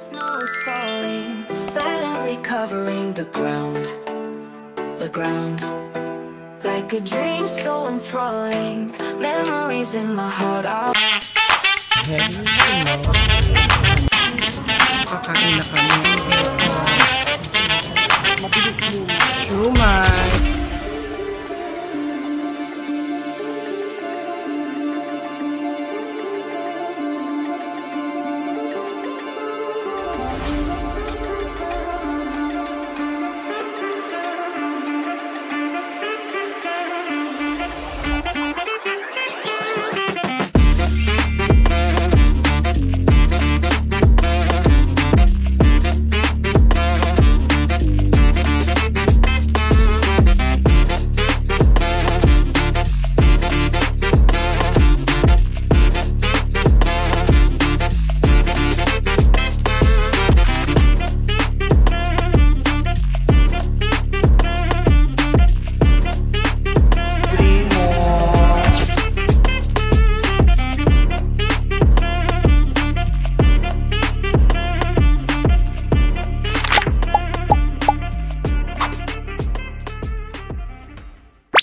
Snow is falling, silently covering the ground. Like a dream so enthralling, memories in my heart are... Kakain na kami. Mabilis mo. Shumai.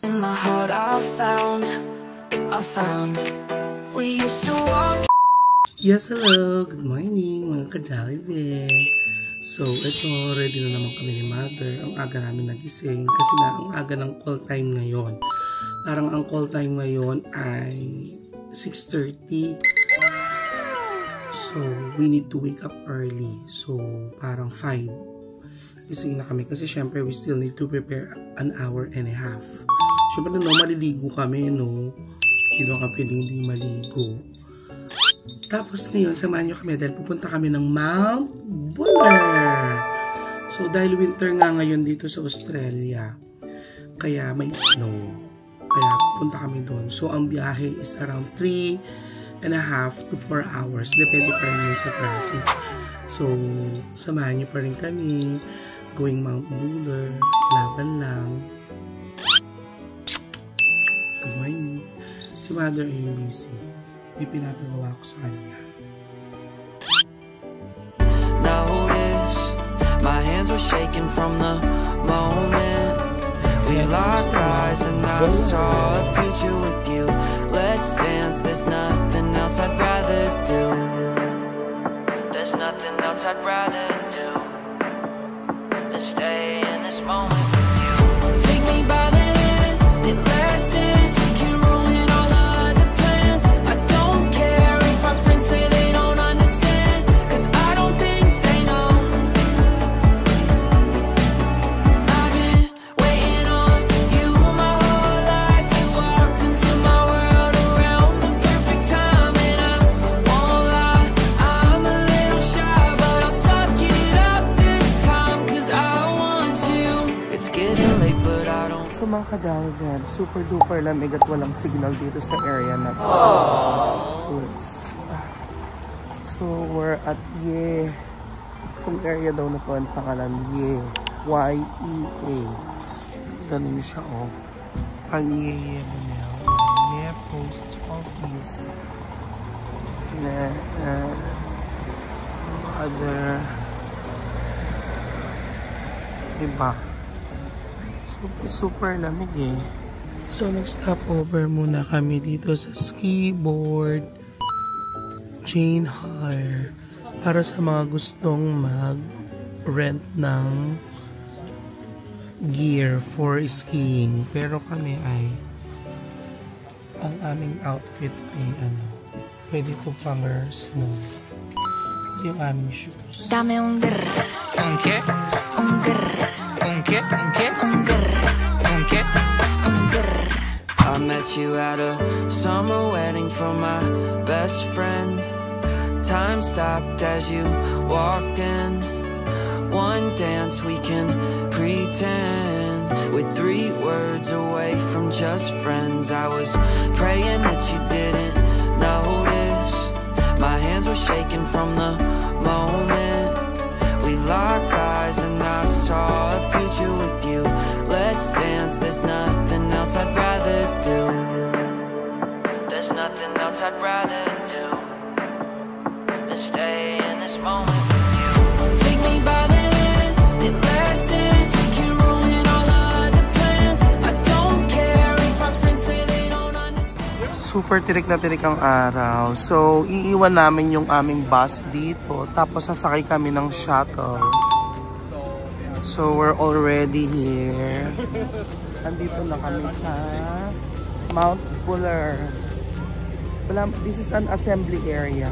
In my heart I found we used to walk. Yes, hello. Good morning, mga ka-Jollibee. So, ito, ready na naman kami ni Mother. Ang aga namin nagising kasi na ang aga ng call time ngayon. Parang ang call time ngayon ay 6:30. So, we need to wake up early. So, parang 5. Gising na kami kasi syempre we still need to prepare an hour and a half. Syempre no, maliligo kami, no? Hindi naman kami pwedeng hindi maligo. Tapos ngayon, samahan nyo kami dahil pupunta kami ng Mount Buller. So, dahil winter nga ngayon dito sa Australia, kaya may snow. Kaya pupunta kami doon. So, ang biyahe is around 3.5 to 4 hours. Depende pa rin sa traffic. So, samahan nyo pa rin kami. Going Mount Buller. Laban lang. Good morning. Si Mother ay busy. May pinapagawa ko sa kanya. Notice my hands were shaking from the moment we locked eyes and I saw a future with you. Let's dance, there's nothing else I'd rather do. There's nothing else I'd rather do than stay in this moment with you. Take me by the hand, it last dance. We can ruin all other plans. I don't care if our friends say they don't understand, 'cause I don't think they know. I've been waiting on you my whole life. You walked into my world around the perfect time, and I won't lie, I'm a little shy, but I'll suck it up this time, 'cause I want you. It's getting late but I don't. So mga ka-Jollibee, super duper lamig at walang signal dito sa area na to. So we're at Ye. Itong area daw na to ang pangalan Ye. Y-E-A. Ganun siya, oh. Ang Ye. Ye Post Office. Na other iba. Super lamig eh. So nag-stop over muna kami dito sa ski board chain hire para sa mga gustong mag-rent ng gear for skiing. Pero kami ay ang aming outfit ay pwede ko pang snow. Ito yung aming shoes. Dame un grr. Un qué? Un grr. Un qué? Un qué? Un grr. Un qué? Un grr. I met you at a summer wedding for my best friend. Time stopped as you walked in. One dance we can pretend. With 3 words away from just friends. I was praying that you didn't notice. My hands were shaking from the moment we locked eyes and I saw a future with you. Let's dance, there's nothing else I'd rather do. There's nothing else I'd rather do than stay in this moment with you. Super tirik na tirik ang araw. So, iiwan namin yung aming bus dito. Tapos, sasakay kami ng shuttle. So, we're already here. Nandito na kami sa Mount Buller. This is an assembly area.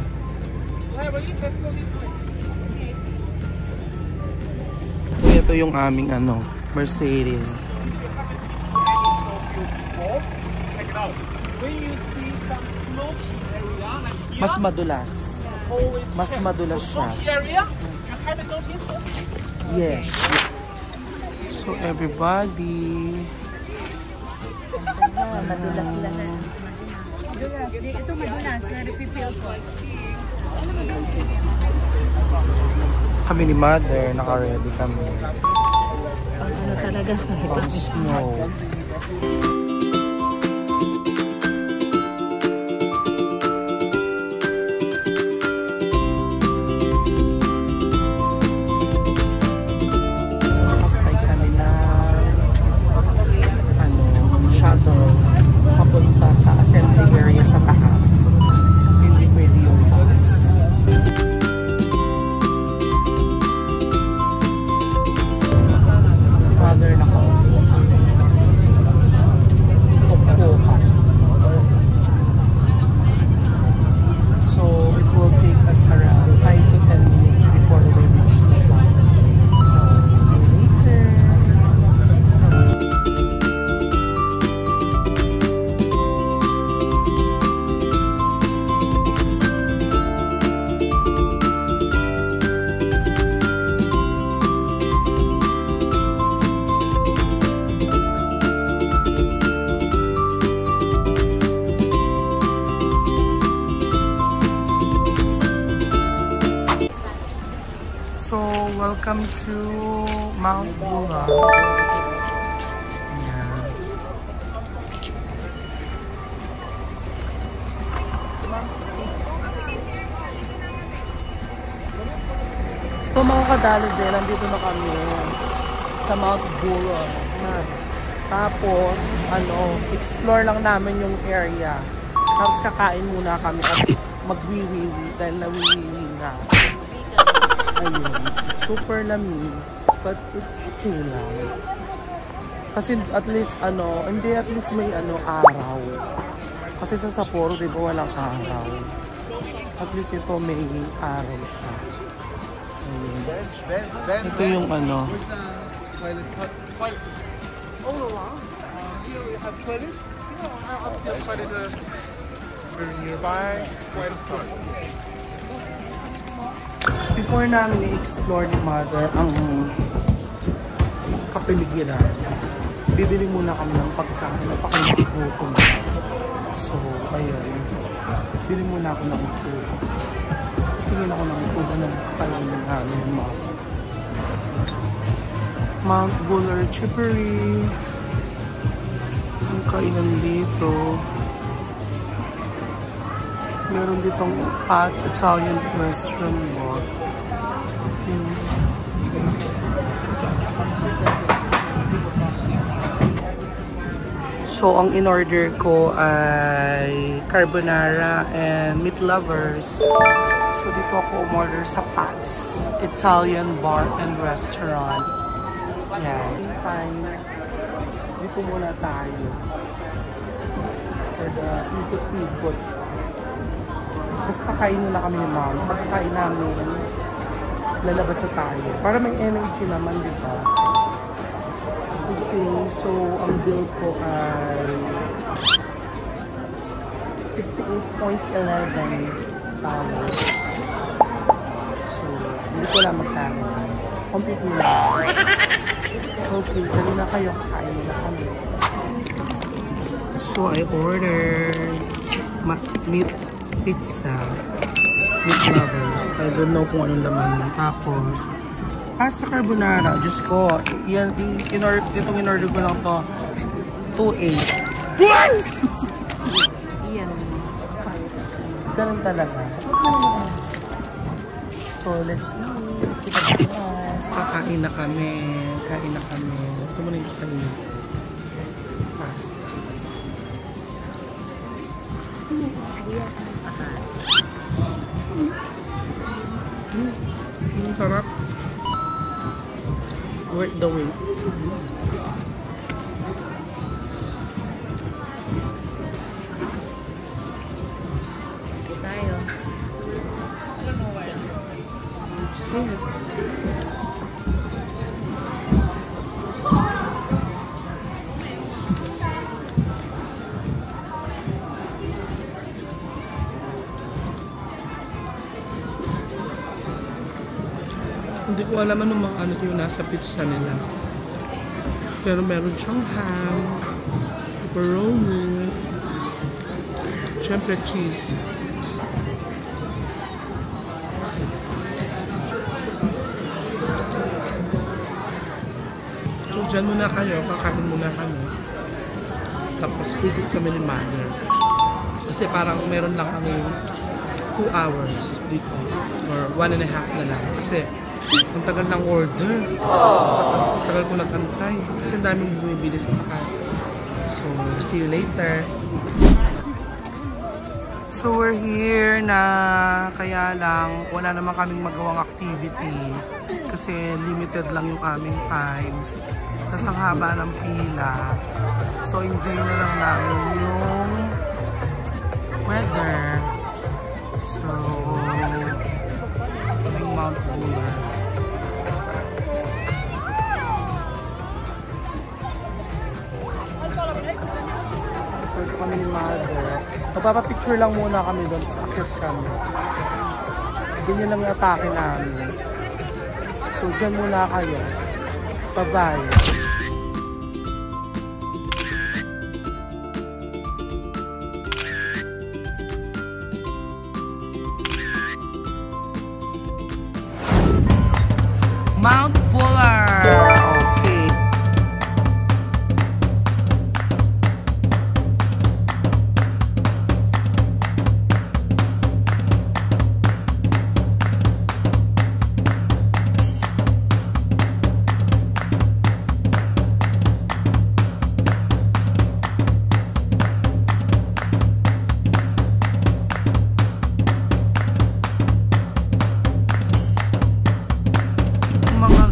Ito yung aming Mercedes. Mas madulas. Mas madulas siya. Yes. So everybody. Madulas sila na. Madulas. Ito madulas na refill ko. Kami ni Mother, naka-ready kami. Ano talaga? On snow. Shuttle papunta sa assembly area sa taas kasi hindi pwede yung bus. Si Mother nakaupo. Tukpukan. So it will take us around 5 to 10 minutes before we reach the bus. So see you later. So, welcome to Mount Buller. Ayan. So, mga kadali din, nandito na kami sa Mount Buller. Tapos, explore lang namin yung area. Tapos, kakain muna kami at magwiwiwi dahil nawiwiwi na. Ayun, super lamig, but it's okay lang. Kasi at least may araw. Kasi sa Sapporo, di ba walang araw? At least ito may araw siya. Ayun. Ito yung Before namin i-explore ni Mother ang kapiligiran, bibili muna kami ng pagkain. Napakalimutan. So, ayun. Bili muna ako ng food. Tingin ako ng food na nakakainin namin. Mount Buller Chippery. Ang kainan dito. Meron ditong Pat's Italian restaurant bar. So, ang in-order ko ay carbonara and meat lovers. So, dito ako umorder sa Pat's Italian bar and restaurant. Yan. Fine. Dito muna tayo. For the ikot-ikot. Tapos pakainin na kami ni Mom. Pagkain namin, lalabas na tayo. Para may energy naman, di ba? Okay, so ang bill ko ay $68.11. So, hindi ko lang magkano. Complete nila. Okay, dali na kayo. Kakain na kami. So, I ordered meat pizza, meat lovers. I don't know kung anong laman. Tapos, pasta carbonara. Diyos ko, yan, itong in-order ko lang to, 2.8. Yan. Ganun talaga. So, let's eat. Kakain na kami. Kain na kami. Ito mo na yung kakain. Pasta. Ang sarap. Worth the wait. Tayo. Hindi ko alam anong mga ano yung nasa pizza nila. Pero meron siyang ham, pepperoni, syempre cheese. So dyan muna kayo, kakain muna kami. Tapos ikot kami ni Mother. Kasi parang meron lang kami 2 hours dito. Or 1.5 na lang. Kasi ang tagal ng order. Ang tagal ko nag-antay. Kasi ang daming bumibili sa takas. So, see you later. So, we're here na kaya lang wala naman kaming magawang activity. Kasi limited lang yung aming time. Tapos ang haba ng pila. So, enjoy na lang namin yung weather. So, yung Mount Buller. So, kami ni Mother. Magpapapicture lang muna kami doon sa akit kami. Ganyan lang yung atake namin. So, dyan muna kayo. Bye-bye. Mount Buller. Okay.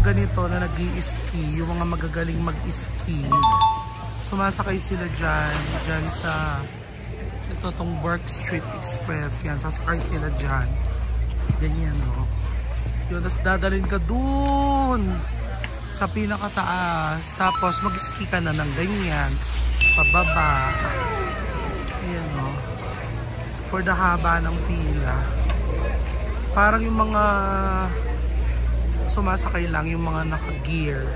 Ganito na nag-i-ski, yung mga magagaling mag-ski, sumasakay sila dyan sa ito tong Burke Street Express, yan, sasakay sila dyan, ganyan, no, yun, tapos dadalhin ka dun sa pinakataas, tapos mag-ski ka na ng ganyan, pababa, ayan, no, for the haba ng pila, parang yung mga sumasakay lang yung mga naka-gear.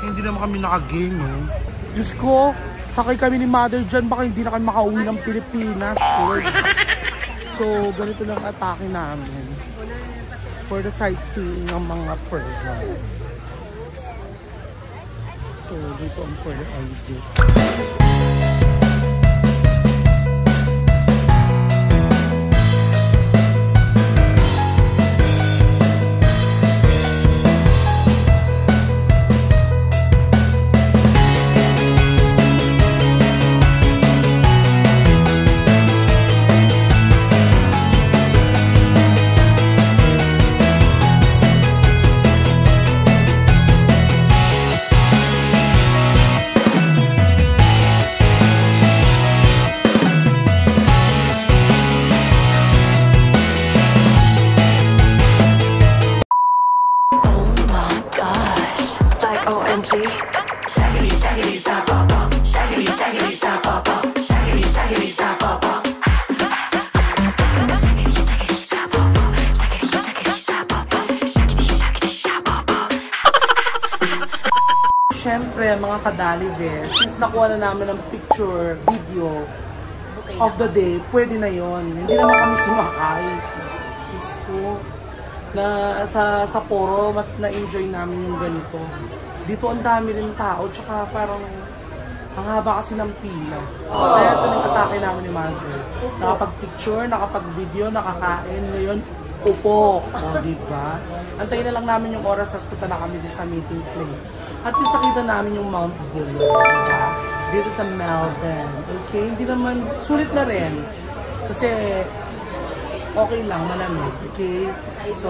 Hindi naman kami naka-gear, no? Diyos ko, sakay kami ni Mother dyan, baka hindi na kami makauwi ng Pilipinas. So, ganito lang atake namin for the sightseeing ng mga person. So, dito ang for the exit. Siyempre, mga kadalives, since nakuha na namin ng picture, video of the day, pwede na yon. Hindi naman kami sumakay. Gusto na sa Sapporo, mas na-enjoy namin yung ganito. Dito ang dami rin tao, tsaka parang ang haba kasi ng pila. Kaya ito yung atake namin ni Mother. Nakapag-picture, nakapag-video, nakakain. Ngayon, upo. O, diba? Antayin na lang namin yung oras, tapos punta na kami sa meeting place. At least nakita namin yung Mount Buller, diba? Dito sa Melbourne. Okay? Hindi naman, sulit na rin. Kasi okay lang, malamig. Okay? So,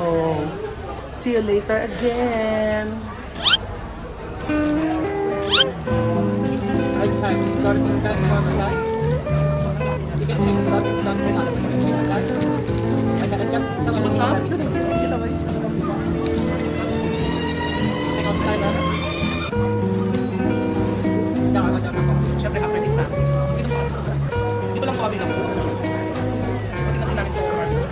see you later again. Siyempre, kapatid na. Dito lang po kami ng puto. Pati natin namin ito sa Marcos.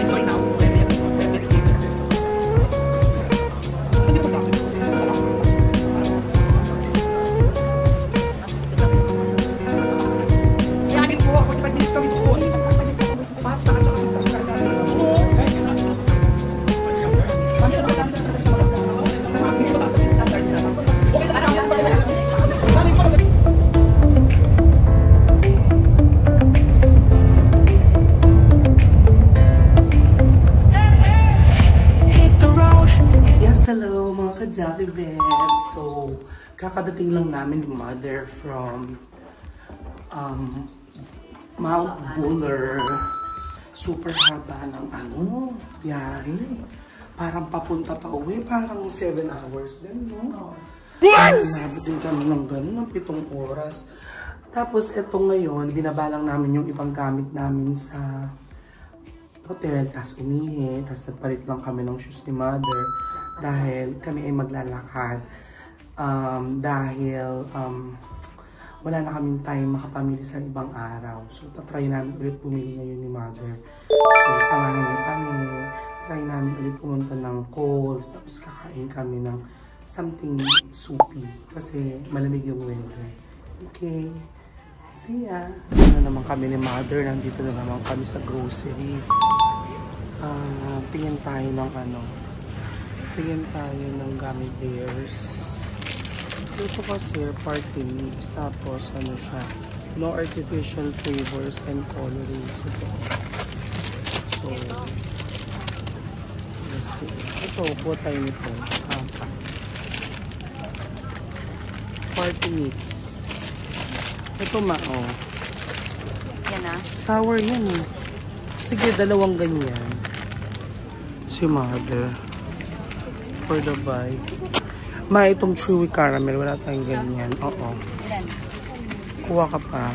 Enjoy now. Hello mga ka-Jolly Bebs! So, kakadating lang namin ni Mother from Mount Buller. Super haba ng biyahe. Parang papunta pa uwi, parang 7 hours din, no? Inabot din kami ng gano'n, ng 7 oras. Tapos, eto ngayon, binabalang namin yung ibang gamit namin sa hotel, tapos umihi, tapos nagpalit lang kami ng shoes ni Mother dahil kami ay maglalakad dahil wala na kaming time makapamili sa ibang araw. So, tatry namin ulit pumili ngayon ni Mother. So, samahan niyo kami. Try namin ulit pumunta ng Coles, tapos kakain kami ng something soupy kasi malamig yung weather. Okay. See ya! Ano naman kami ni Mother, nandito na naman kami sa grocery. Tingin tayo ng gummy bears. Ito kasi party mix, tapos siya, no artificial flavors and colorings ito. So, let's see. Ito, po tayo nito. Party mix. Ito yan na. Sour yan eh. Sige, 2 ganyan. Si Mother. For the buy. Itong chewy caramel. Wala tayong ganyan. Oo. Kuha ka pa.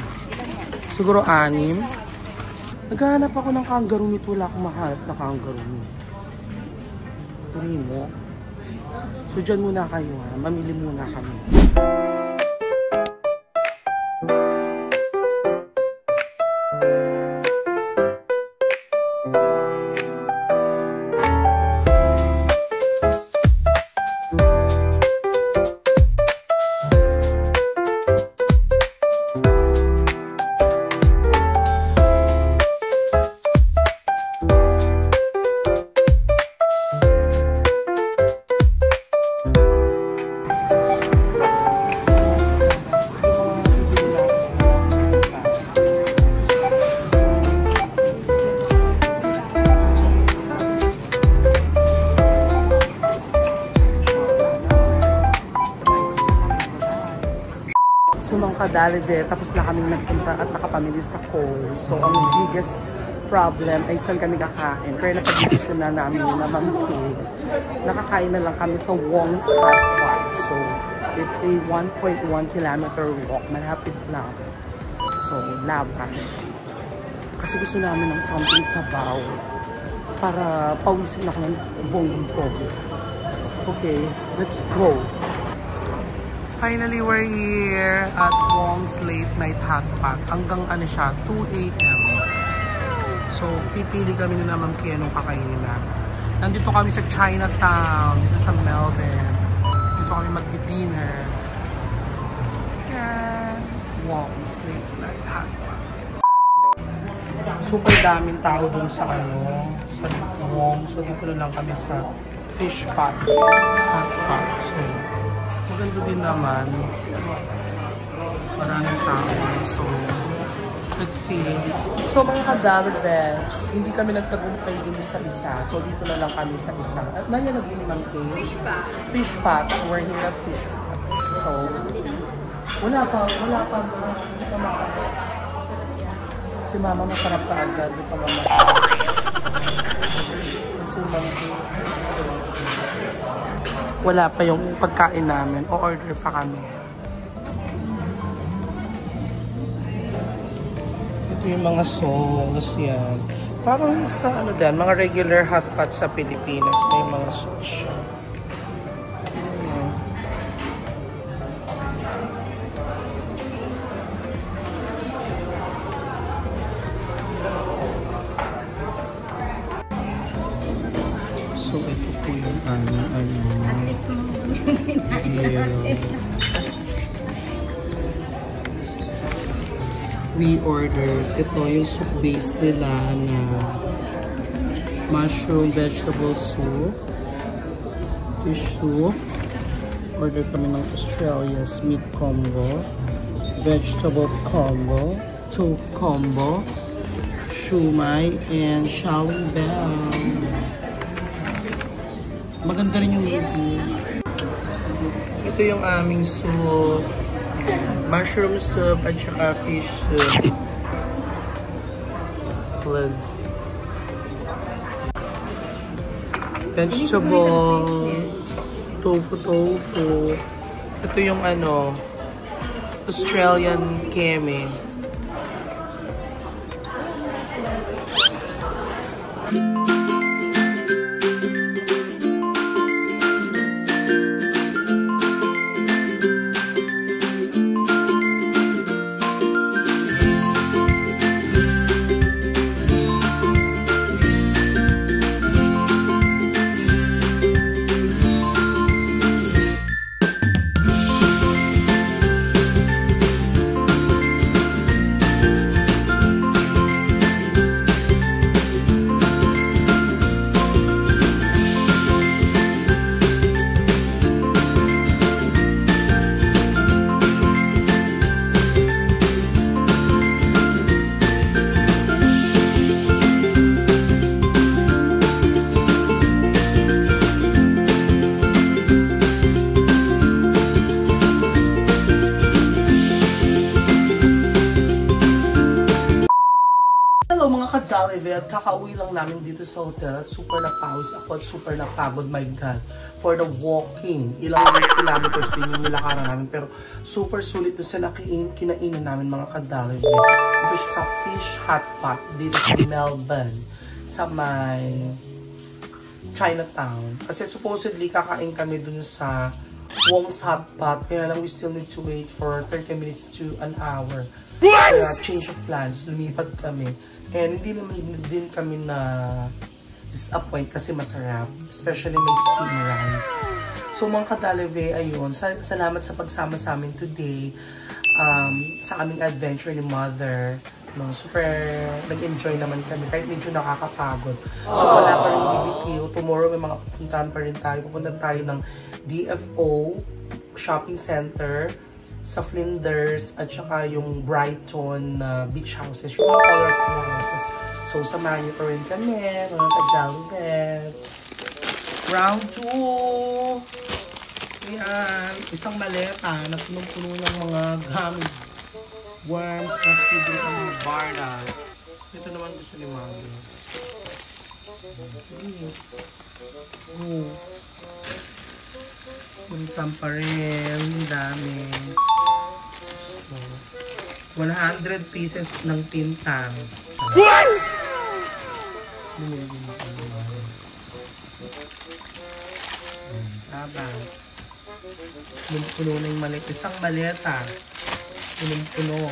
Siguro 6. Naghahanap ako ng kangaroo nito. Wala akong mahanap na kangaroo. Primo. So, dyan muna kayo ha. Mamili muna kami. Kadalide, tapos na kami nagpunta at nakapamili sa Coles. So, ang biggest problem ay saan kami kakain. Pero napag-desisyon na namin na mamili. Nakakain na lang kami sa Wong's Hot Pot. So, it's a 1.1 kilometer walk. Malapit lang. So, laban. Kasi gusto namin ng something sabaw para pawisin ako ng bonggang-bong. Okay, let's go! Finally, we're here at Wong's Late Night Hot Pot. Hanggang siya, 2 AM. So, pipili kami na naman kaya nung kakainin na. Nandito kami sa Chinatown, dito sa Melbourne. Dito kami magdi-dinner. Wong's Late Night Hot Pot. Super daming tao dun sa sa Wong. So, dito na lang kami sa Fish Pot Hot Pot. So, maganda din naman. Maraming tao. So, Let's see. So mga ka-dollar bags, hindi kami nagtagumpay din sa isa. So dito na lang kami sa isa. At nalagyan ni Ma'am Kay? Fish pots. Fish pots. We're here at fish pots. So, wala pa. Hindi pa makakita. Si Mama masarap ka agad. Hindi pa makakita. Kasi Ma'am Kay, wala pa yung pagkain namin. O order pa kami. Yung mga sauce yan. Parang sa ano din, mga regular hot pot sa Pilipinas, may mga sauce siya. So ito po yung ano. At least mo. We ordered ito yung soup base nila na mushroom vegetable soup, fish soup. Order kami ng Australia's meat combo, vegetable combo, tofu combo, shumai, and Shaolin Bell. Maganda rin yung review. Ito yung aming soup. Mushroom soup at saka fish soup. Plus vegetables, tofu. Ito yung ano, Australian keme. At kakauwi lang namin dito sa hotel at super napawis ako at super napagod, my God, for the walking. Ilang kilometers din yung nilakaran namin, pero super sulit doon sa kinainan namin mga kadalib. Ito siya sa Fish Hot Pot dito sa Melbourne, sa may Chinatown. Kasi supposedly kakain kami dun sa Wong's Hot Pot, kaya lang we still need to wait for 30 minutes to an hour. Kaya change of plans, lumipat kami. And hindi naman din kami na disappoint kasi masarap. Especially may steam rice. So mga kadaleve, ayun. Salamat sa pagsama sa amin today. Sa aming adventure ni Mother. No, super nag-enjoy naman kami. Kahit medyo nakakapagod. So wala pa rin BBQ. Tomorrow may mga pupuntahan pa rin tayo. Pupuntahan tayo ng DFO Shopping Center sa Flinders at saka yung Brighton beach houses, yung mga colorful houses. So, samahan niyo pa rin kami, mga ka-Jolibes. Round 2! Ayan, isang maleta na punong-puno ng mga gamit. Worms, na favorite ng mga barda. Ito naman gusto ni Mami. Puntan pa rin, dami. So, 100 pieces ng tintang. Taba. Puno na yung maleta. Isang maleta. Puno.